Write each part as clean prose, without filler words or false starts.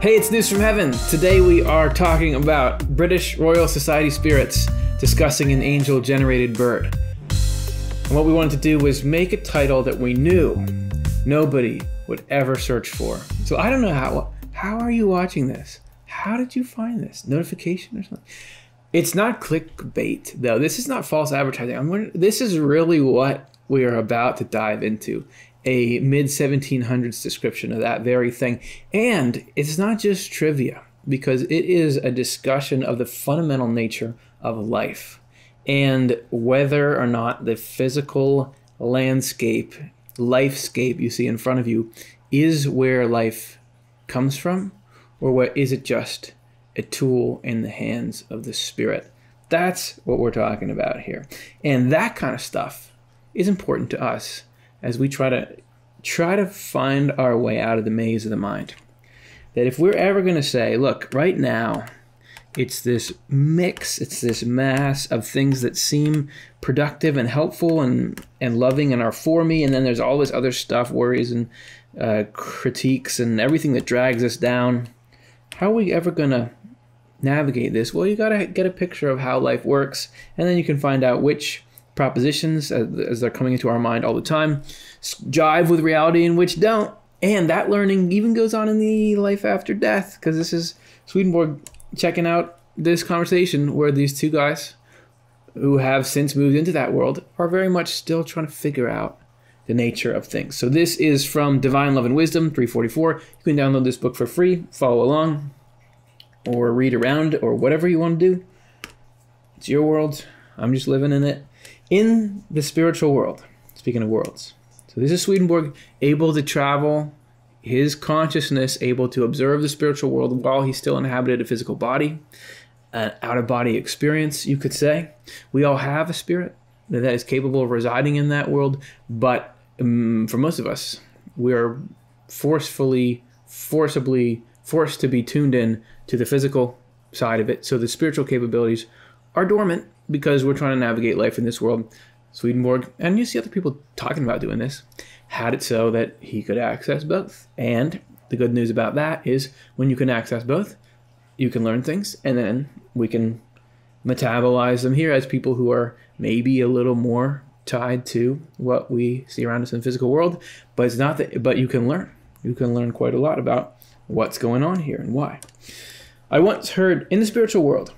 Hey, it's News from Heaven. Today we are talking about British Royal Society spirits discussing an angel-generated bird. And what we wanted to do was make a title that we knew nobody would ever search for. So I don't know how are you watching this? How did you find this? Notification or something? It's not clickbait, though. This is not false advertising. This is really what we are about to dive into. A mid-1700s description of that very thing. And it's not just trivia, because it is a discussion of the fundamental nature of life and whether or not the physical landscape, lifescape you see in front of you is where life comes from, or is it just a tool in the hands of the Spirit? That's what we're talking about here. And that kind of stuff is important to us as we try to find our way out of the maze of the mind. That if we're ever going to say, look, right now, it's this mix, it's this mass of things that seem productive and helpful and loving and are for me, and then there's all this other stuff, worries and critiques and everything that drags us down. How are we ever going to navigate this? Well, you got to get a picture of how life works, and then you can find out which propositions, as they're coming into our mind all the time, jive with reality and which don't. And that learning even goes on in the life after death, because this is Swedenborg checking out this conversation where these two guys who have since moved into that world are very much still trying to figure out the nature of things. So this is from Divine Love and Wisdom, 344. You can download this book for free, follow along, or read around, or whatever you want to do. It's your world. I'm just living in it. In the spiritual world, speaking of worlds. So this is Swedenborg able to travel, his consciousness able to observe the spiritual world while he still inhabited a physical body, an out-of-body experience, you could say. We all have a spirit that is capable of residing in that world, but for most of us, we're forcibly forced to be tuned in to the physical side of it. So the spiritual capabilities are dormant because we're trying to navigate life in this world. Swedenborg, and you see other people talking about doing this, had it so that he could access both. And the good news about that is when you can access both, you can learn things, and then we can metabolize them here as people who are maybe a little more tied to what we see around us in the physical world. But it's not that, but you can learn. You can learn quite a lot about what's going on here and why. I once heard, in the spiritual world,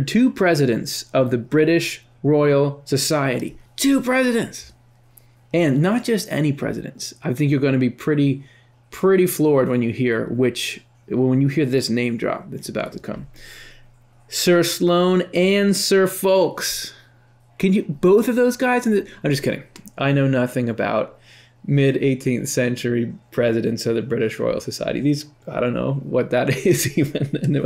two presidents of the British Royal Society. 2 presidents! And not just any presidents. I think you're going to be pretty floored when you hear this name drop that's about to come. Sir Sloane and Sir Folks. Both of those guys? I'm just kidding. I know nothing about mid-18th century presidents of the British Royal Society. I don't know what that is even,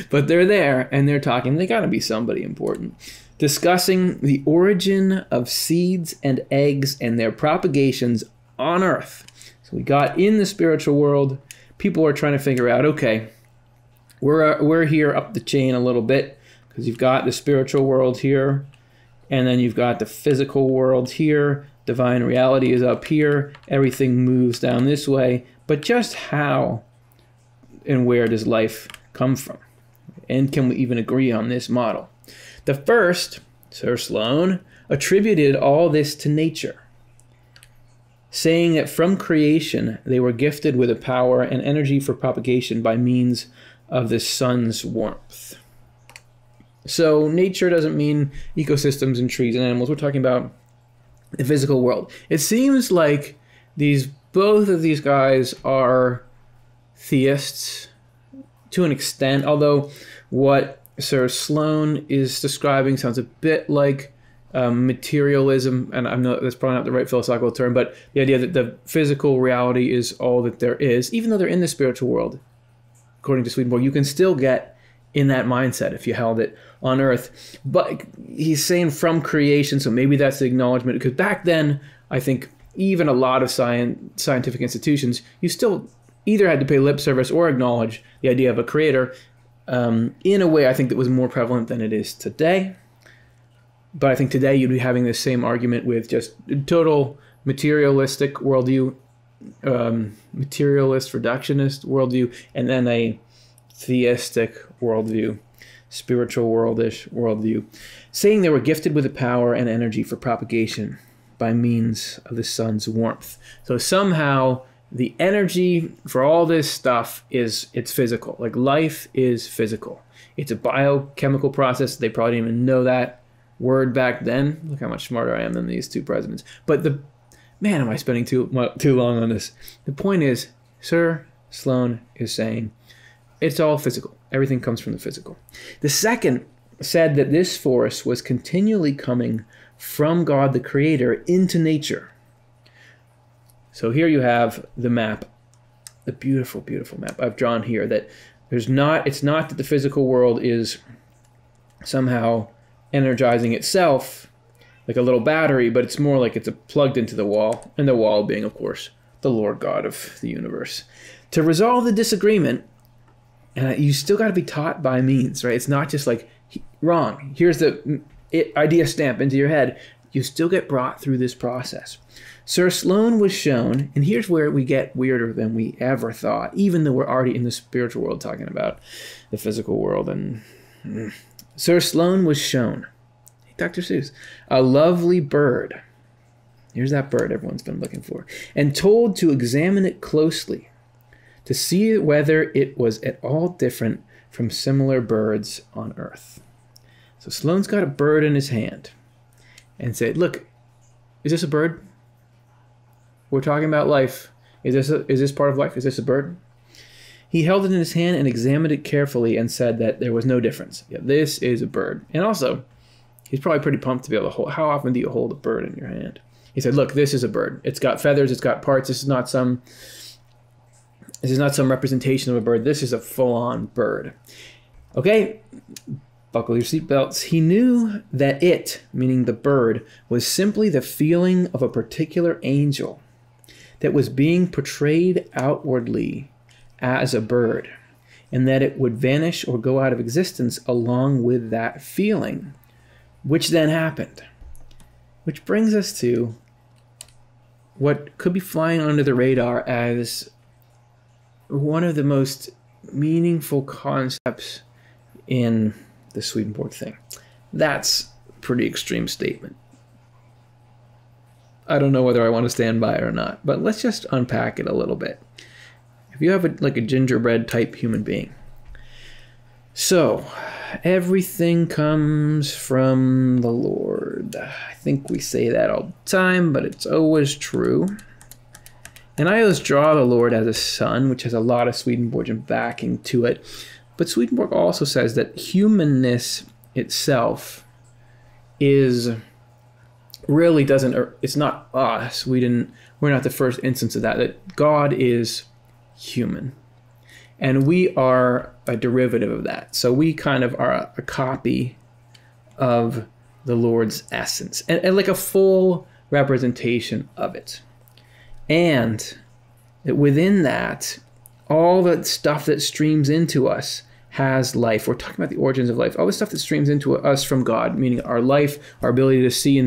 but they're there and they're talking. They got to be somebody important. Discussing the origin of seeds and eggs and their propagations on Earth. So we got in the spiritual world. People are trying to figure out, okay, we're here up the chain a little bit because you've got the spiritual world here, and then you've got the physical world here. Divine reality is up here. Everything moves down this way. But just how and where does life come from? And can we even agree on this model? The first, Sir Sloane, attributed all this to nature, saying that from creation they were gifted with a power and energy for propagation by means of the sun's warmth. So nature doesn't mean ecosystems and trees and animals. We're talking about the physical world. It seems like both of these guys are theists to an extent, although what Sir Sloane is describing sounds a bit like materialism, and that's probably not the right philosophical term, but the idea that the physical reality is all that there is, even though they're in the spiritual world. According to Swedenborg, you can still get in that mindset if you held it on Earth. But he's saying from creation, so maybe that's the acknowledgement, because back then, I think even a lot of scientific institutions, you still either had to pay lip service or acknowledge the idea of a creator in a way I think that was more prevalent than it is today. But I think today you'd be having this same argument with just total materialistic worldview materialist, reductionist worldview, and then a theistic worldview, spiritual worldish worldview, saying they were gifted with the power and energy for propagation by means of the sun's warmth. So somehow the energy for all this stuff it's physical. Like life is physical. It's a biochemical process. They probably didn't even know that word back then. Look how much smarter I am than these two presidents. But man, am I spending too long on this. The point is, Sir Sloane is saying it's all physical. Everything comes from the physical. The second said that this force was continually coming from God the Creator into nature. So here you have the map, the beautiful, beautiful map I've drawn here, that it's not that the physical world is somehow energizing itself like a little battery, but it's more like it's plugged into the wall, and the wall being, of course, the Lord God of the universe. To resolve the disagreement, you still got to be taught by means, right? It's not just like, wrong, here's the idea stamp into your head. You still get brought through this process. Sir Sloane was shown, and here's where we get weirder than we ever thought, even though we're already in the spiritual world talking about the physical world. And Sir Sloane was shown, hey, Dr. Seuss, a lovely bird. Here's that bird everyone's been looking for. And told to examine it closely to see whether it was at all different from similar birds on Earth. So Sloane's got a bird in his hand and said, look, is this a bird? We're talking about life. Is this part of life? Is this a bird? He held it in his hand and examined it carefully and said that there was no difference. Yeah, this is a bird. And also, he's probably pretty pumped to be able to hold. How often do you hold a bird in your hand? He said, look, this is a bird. It's got feathers. It's got parts. This is not some representation of a bird. This is a full-on bird. Okay, buckle your seatbelts. He knew that it, meaning the bird, was simply the feeling of a particular angel that was being portrayed outwardly as a bird, and that it would vanish or go out of existence along with that feeling, which then happened. Which brings us to what could be flying under the radar as one of the most meaningful concepts in the Swedenborg thing. That's a pretty extreme statement. I don't know whether I want to stand by it or not, but let's just unpack it a little bit. If you have like a gingerbread type human being. So, everything comes from the Lord. I think we say that all the time, but it's always true. And I always draw the Lord as a son, which has a lot of Swedenborgian backing to it. But Swedenborg also says that humanness itself is really it's not us. We're not the first instance of that God is human. And we are a derivative of that. So we kind of are a copy of the Lord's essence, and like a full representation of it. And within that, all the stuff that streams into us has life. We're talking about the origins of life. All the stuff that streams into us from God, meaning our life, our ability to see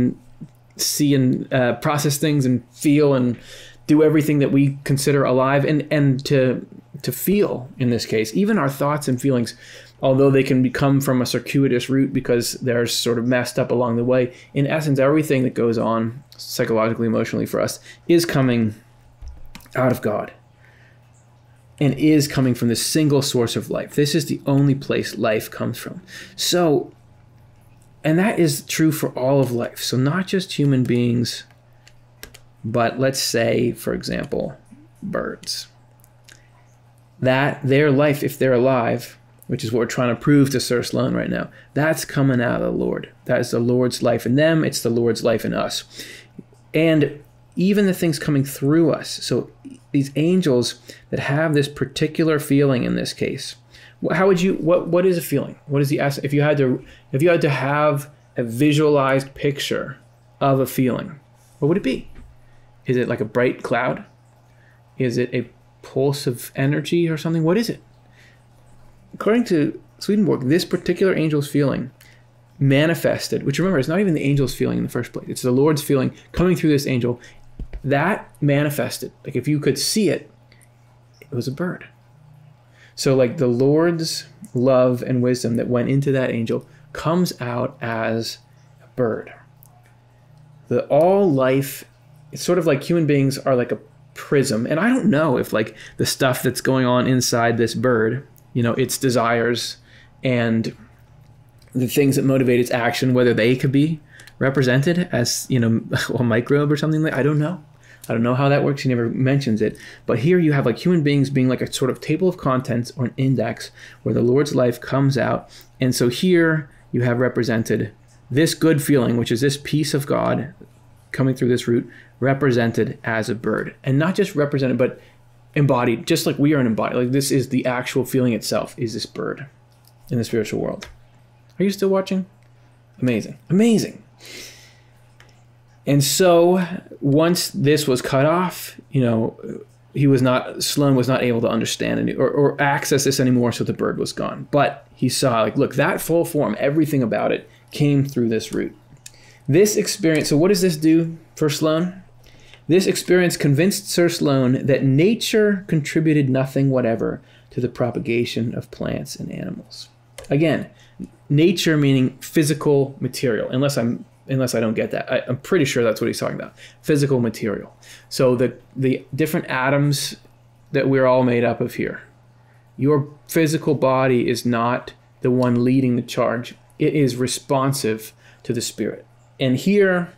and process things and feel and do everything that we consider alive, and to feel, in this case, even our thoughts and feelings, although they can come from a circuitous route because they're sort of messed up along the way. In essence, everything that goes on psychologically, emotionally for us is coming out of God and is coming from the single source of life. This is the only place life comes from. So, and that is true for all of life. So not just human beings, but let's say, for example, birds. That their life, if they're alive, which is what we're trying to prove to Sir Sloane right now, that's coming out of the Lord. That is the Lord's life in them. It's the Lord's life in us. And even the things coming through us. So these angels that have this particular feeling in this case, how would you, what is a feeling? What is the essence? If you had to have a visualized picture of a feeling, what would it be? Is it like a bright cloud? Is it a pulse of energy or something? What is it? According to Swedenborg, this particular angel's feeling manifested, which remember, it's not even the angel's feeling in the first place. It's the Lord's feeling coming through this angel, that manifested. Like if you could see it, it was a bird. So like the Lord's love and wisdom that went into that angel comes out as a bird. All life, it's sort of like human beings are like a prism. And I don't know if like the stuff that's going on inside this bird, its desires and the things that motivate its action, whether they could be represented as, a microbe or something like, I don't know. I don't know how that works. He never mentions it. But here you have like human beings being like a sort of table of contents or an index where the Lord's life comes out. And so here you have represented this good feeling, which is this peace of God coming through this root, represented as a bird. And not just represented, but embodied, just like we are an embodied. Like this is the actual feeling itself, is this bird in the spiritual world. Are you still watching? Amazing. Amazing. And so once this was cut off, Sloane was not able to understand or access this anymore, so the bird was gone. But he saw, like, look, that full form, everything about it came through this root. This experience, so what does this do for Sloane? This experience convinced Sir Sloane that nature contributed nothing whatever to the propagation of plants and animals. Again, nature meaning physical material, unless I don't get that. I'm pretty sure that's what he's talking about. Physical material. So the different atoms that we're all made up of here. Your physical body is not the one leading the charge. It is responsive to the Spirit. And here,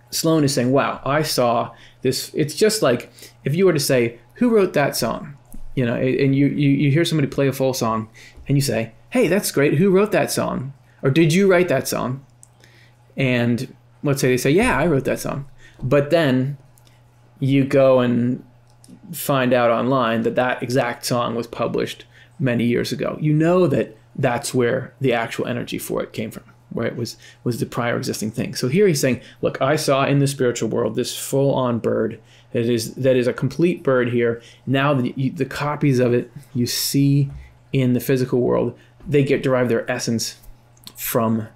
Sloane is saying, wow, I saw this. It's just like if you were to say, who wrote that song? And you hear somebody play a full song and you say, hey, that's great. Who wrote that song? Or did you write that song? And let's say they say, yeah, I wrote that song. But then you go and find out online that that exact song was published many years ago. You know that that's where the actual energy for it came from, where it was the prior existing thing. So here he's saying, look, I saw in the spiritual world this full-on bird that is a complete bird here. Now the copies of it you see in the physical world, they derive their essence from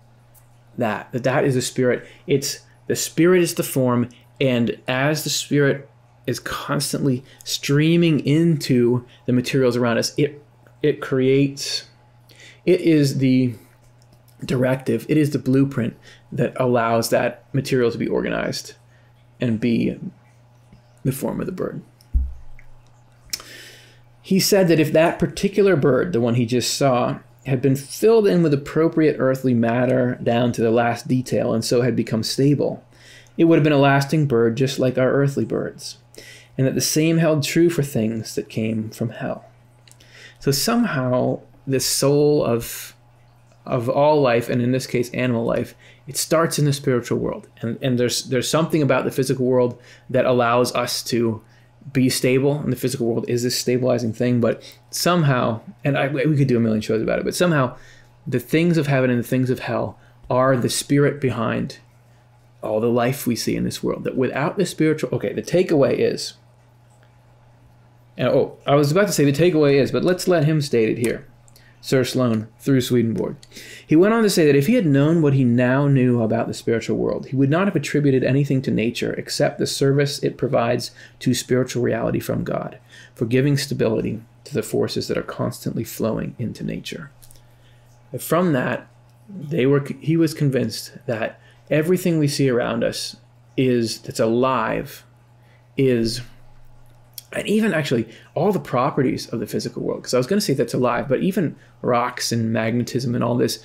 that is the Spirit. The Spirit is the form, and as the Spirit is constantly streaming into the materials around us, it creates, it is the directive, it is the blueprint that allows that material to be organized and be the form of the bird. He said that if that particular bird, the one he just saw, had been filled in with appropriate earthly matter down to the last detail and so had become stable, it would have been a lasting bird just like our earthly birds, and that the same held true for things that came from hell. So somehow the soul of all life, and in this case animal life, it starts in the spiritual world, and there's something about the physical world that allows us to be stable, and the physical world is this stabilizing thing, but somehow, and we could do a million shows about it, but somehow the things of heaven and the things of hell are the spirit behind all the life we see in this world. That without the spiritual, the takeaway is, I was about to say the takeaway is, but let's let him state it here. Sir Sloane, through Swedenborg. He went on to say that if he had known what he now knew about the spiritual world, he would not have attributed anything to nature except the service it provides to spiritual reality from God, for giving stability to the forces that are constantly flowing into nature. And from that, he was convinced that everything we see around us that's alive and even actually all the properties of the physical world, because I was going to say that's alive, but even rocks and magnetism and all this,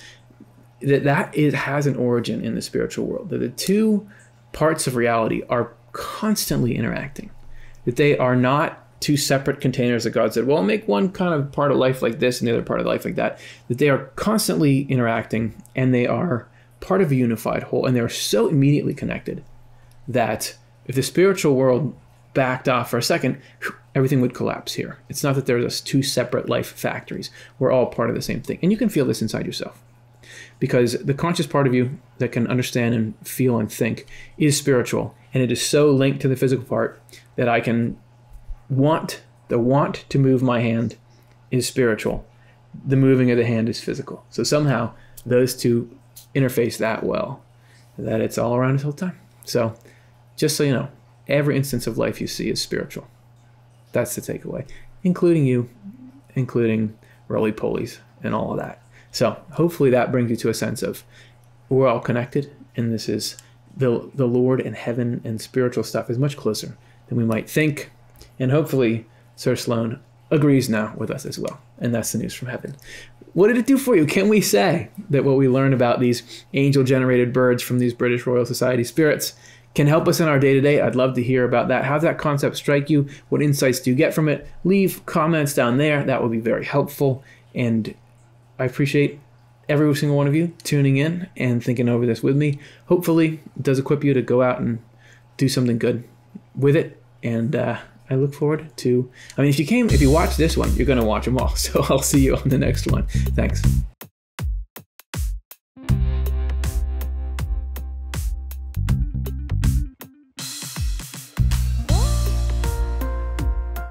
has an origin in the spiritual world. That the two parts of reality are constantly interacting. That they are not two separate containers that God said, well, make one kind of part of life like this and the other part of life like that. That they are constantly interacting, and they are part of a unified whole, and they're so immediately connected that if the spiritual world backed off for a second, everything would collapse here. It's not that there's two separate life factories. We're all part of the same thing. And you can feel this inside yourself, because the conscious part of you that can understand and feel and think is spiritual, and it is so linked to the physical part that I can want to move my hand is spiritual. The moving of the hand is physical. So somehow those two interface that well that it's all around us all the time. So just so you know, every instance of life you see is spiritual. That's the takeaway, including you, including roly-polies and all of that. So hopefully that brings you to a sense of we're all connected, and this is the Lord and heaven and spiritual stuff is much closer than we might think. And hopefully Sir Sloane agrees now with us as well. And that's the news from heaven. What did it do for you? Can we say that what we learned about these angel-generated birds from these British Royal Society spirits can help us in our day-to-day? I'd love to hear about that. How does that concept strike you? What insights do you get from it? Leave comments down there. That would be very helpful. And I appreciate every single one of you tuning in and thinking over this with me. Hopefully it does equip you to go out and do something good with it. And I look forward to, if you watch this one, you're going to watch them all. So I'll see you on the next one. Thanks.